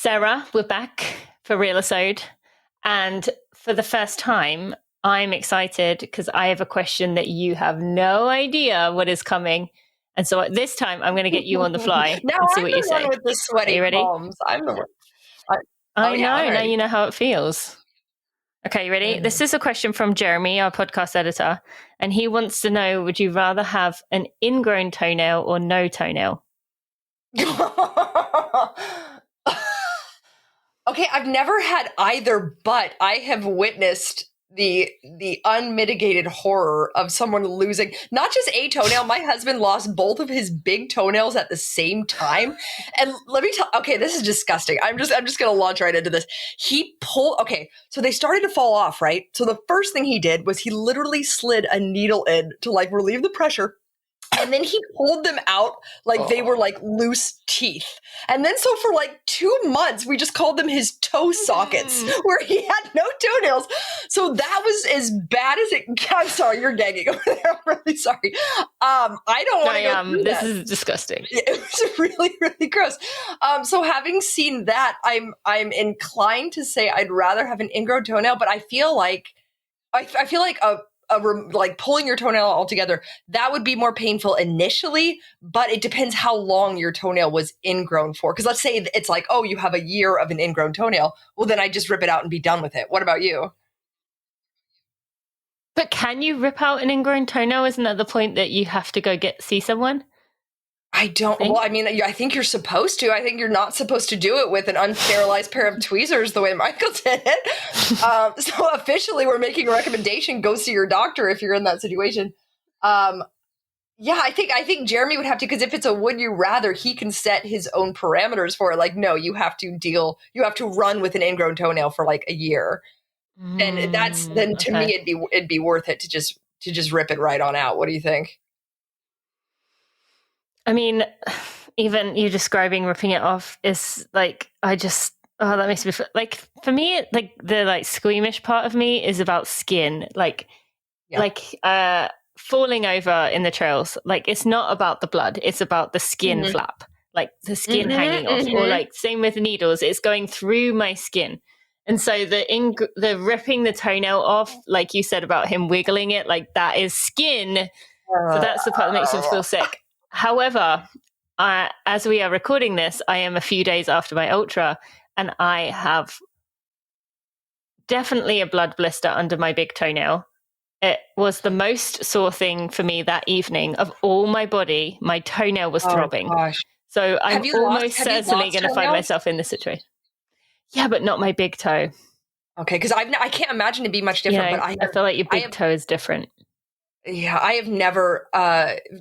Sarah, we're back for Real-Isode. And for the first time, I'm excited because I have a question that you have no idea what is coming. And so this time I'm going to get you on the fly Now and see I'm what the you say. one with the sweaty Are you ready? palms. I'm the one. I know. Yeah, now you know how it feels. Okay, you ready? This is a question from Jeremy, our podcast editor. And he wants to know, would you rather have an ingrown toenail or no toenail? Okay, I've never had either, but I have witnessed the unmitigated horror of someone losing not just a toenail. My husband lost both of his big toenails at the same time. And let me tell, okay, this is disgusting. I'm just gonna launch right into this. He pulled, okay, so they started to fall off, right? So the first thing he did was he literally slid a needle in to like relieve the pressure. And then he pulled them out like they were like loose teeth. And then so for like 2 months, we just called them his toe sockets where he had no toenails. So that was as bad as it. I'm sorry, you're gagging over there. I'm really sorry. I don't want to go through This that. is disgusting. It was really, really gross. So having seen that, I'm inclined to say I'd rather have an ingrown toenail, but I feel like like pulling your toenail altogether, that would be more painful initially, but it depends how long your toenail was ingrown for. Because let's say it's like, oh, you have a year of an ingrown toenail. Well, then I just rip it out and be done with it. What about you? But can you rip out an ingrown toenail? Isn't that the point that you have to go see someone? I don't. Well, I mean, I think you're supposed to. I think you're not supposed to do it with an unsterilized pair of tweezers the way Michael did it. So officially, we're making a recommendation: go see your doctor if you're in that situation. Yeah, I think Jeremy would have to, because if it's a would you rather, he can set his own parameters for it. Like, no, you have to run with an ingrown toenail for like a year. Then to me it'd be worth it to just rip it right on out. What do you think? I mean, even you describing ripping it off is like, that makes me feel like, for me, like the like squeamish part of me is about skin, falling over in the trails. Like, it's not about the blood, it's about the skin flap, like the skin hanging off, or like same with the needles, it's going through my skin. And so the ripping the toenail off, like you said about him wiggling it, like that is skin. So that's the part that makes him feel sick. However, as we are recording this, I am a few days after my ultra, and I have definitely a blood blister under my big toenail. It was the most sore thing for me that evening of all my body. My toenail was throbbing. Gosh. So I'm almost certainly going to find myself in this situation. Yeah, but not my big toe. Okay, because I can't imagine it be much different. But I feel like your big toe is different. Yeah, I have never,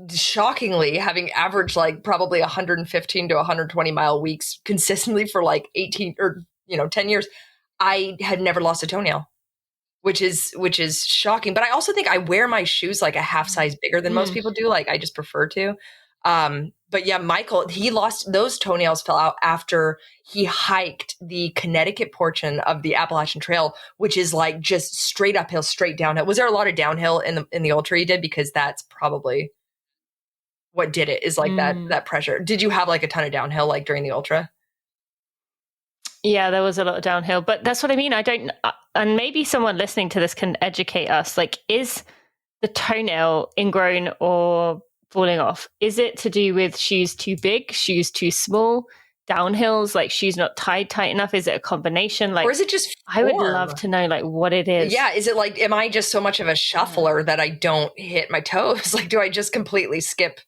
shockingly, having averaged like probably 115 to 120 mile weeks consistently for like 18 or 10 years, I had never lost a toenail, which is shocking. But I also think I wear my shoes like a half size bigger than most people do. Like, I just prefer to. But yeah, Michael, he lost, those toenails fell out after he hiked the Connecticut portion of the Appalachian Trail, which is like just straight uphill, straight downhill. Was there a lot of downhill in the ultra you did? Because that's probably what did it, is like that pressure. Did you have like a ton of downhill like during the ultra? Yeah, there was a lot of downhill, but that's what I mean. I don't, and maybe someone listening to this can educate us. Like, is the toenail ingrown or falling off? Is it to do with shoes too big, shoes too small, downhills, like shoes not tied tight enough? Is it a combination? Like, or is it just form? I would love to know like what it is. Yeah, is it like, am I just so much of a shuffler that I don't hit my toes? Like, do I just completely skip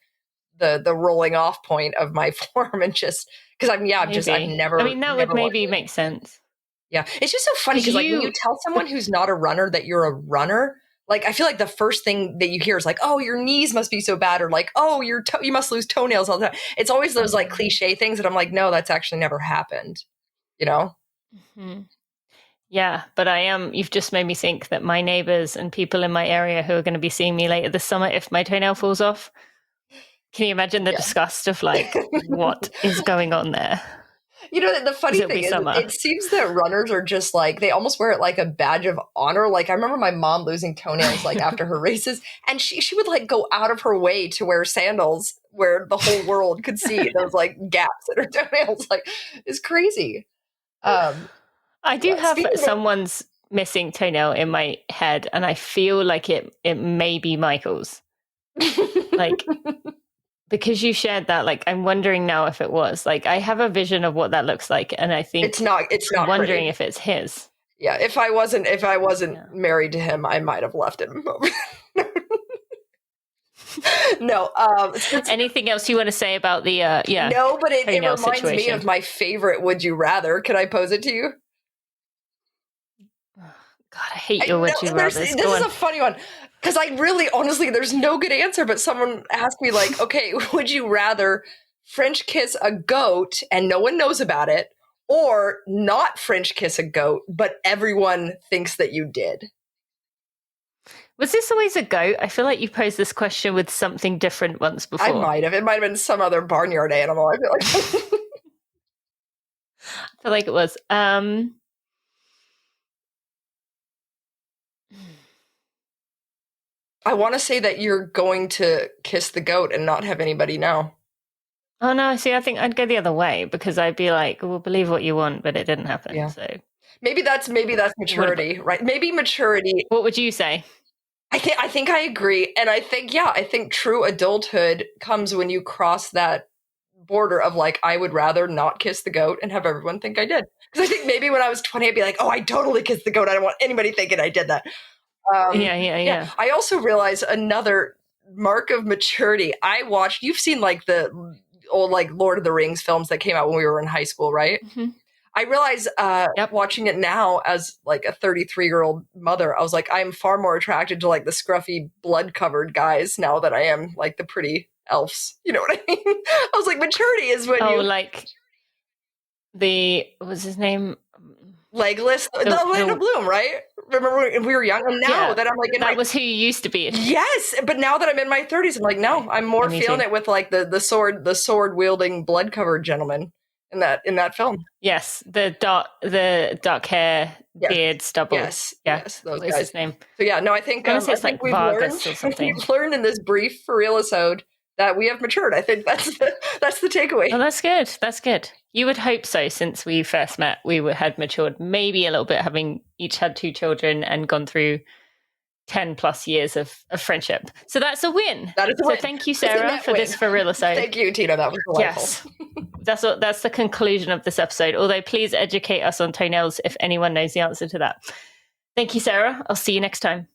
the rolling off point of my form and just, because I've never. I mean, that would maybe make sense. Yeah, it's just so funny because like when you tell someone who's not a runner that you're a runner, like, I feel like the first thing that you hear is like, oh, your knees must be so bad, or like, oh, you must lose toenails all the time. It's always those like cliche things that I'm like, no, that's actually never happened, Mm-hmm. Yeah, but you've just made me think that my neighbors and people in my area who are going to be seeing me later this summer, if my toenail falls off, can you imagine the disgust of like, what is going on there? The funny thing is, it seems that runners are just like, they almost wear it like a badge of honor. Like, I remember my mom losing toenails like after her races, and she would like go out of her way to wear sandals where the whole world could see those like gaps in her toenails. Like, it's crazy. I do have speaking of- someone's missing toenail in my head, and I feel like it may be Michael's. Like, because you shared that, like, I'm wondering now if it was. Like, I have a vision of what that looks like, and I think it's not I'm wondering pretty. if it's his. Yeah, if I wasn't married to him, I might have left him. No. Anything else you want to say about the No, but it toenail reminds me situation? of my favorite Would You Rather. Can I pose it to you? God, I hate your Would You Rather. This is a funny one. Because I really, honestly, there's no good answer, but someone asked me, like, okay, would you rather French kiss a goat and no one knows about it, or not French kiss a goat, but everyone thinks that you did? Was this always a goat? I feel like you posed this question with something different once before. I might have. It might have been some other barnyard animal. I feel like. I feel like it was. I want to say that you're going to kiss the goat and not have anybody know. Oh no! See, I think I'd go the other way because I'd be like, "Well, believe what you want," but it didn't happen. Yeah. So maybe that's maturity, right? Maybe maturity. What would you say? I think I agree, and I think true adulthood comes when you cross that border of like, I would rather not kiss the goat and have everyone think I did. Because I think maybe when I was 20, I'd be like, oh, I totally kissed the goat. I don't want anybody thinking I did that. Yeah. I also realized another mark of maturity. You've seen like the old like Lord of the Rings films that came out when we were in high school, right? Mm-hmm. I realize watching it now as like a 33-year-old mother, I was like, I'm far more attracted to like the scruffy blood-covered guys now than I am like the pretty elves. You know what I mean? I was like, maturity is when like what was his name? Legless, the Orlando Bloom, right? Remember when we were young? And now that I'm like that was who you used to be. Yes, but now that I'm in my 30s, I'm like, no, I'm more feeling it with like the sword wielding, blood covered gentleman in that film. Yes, the dark hair, beard, stubble. Yes, those What's guys. his name? So yeah, no, I think it's like Vargas or something. We've learned in this brief For Real-Isode that we have matured. I think that's the takeaway. Oh, that's good. That's good. You would hope so, since we first met, had matured maybe a little bit, having each had 2 children and gone through 10 plus years of friendship. So that's a win. That is a win. So thank you, Sarah, for this For Real-Isode. Thank you, Tina. That was delightful. Yes. That's the conclusion of this episode. Although please educate us on toenails if anyone knows the answer to that. Thank you, Sarah. I'll see you next time.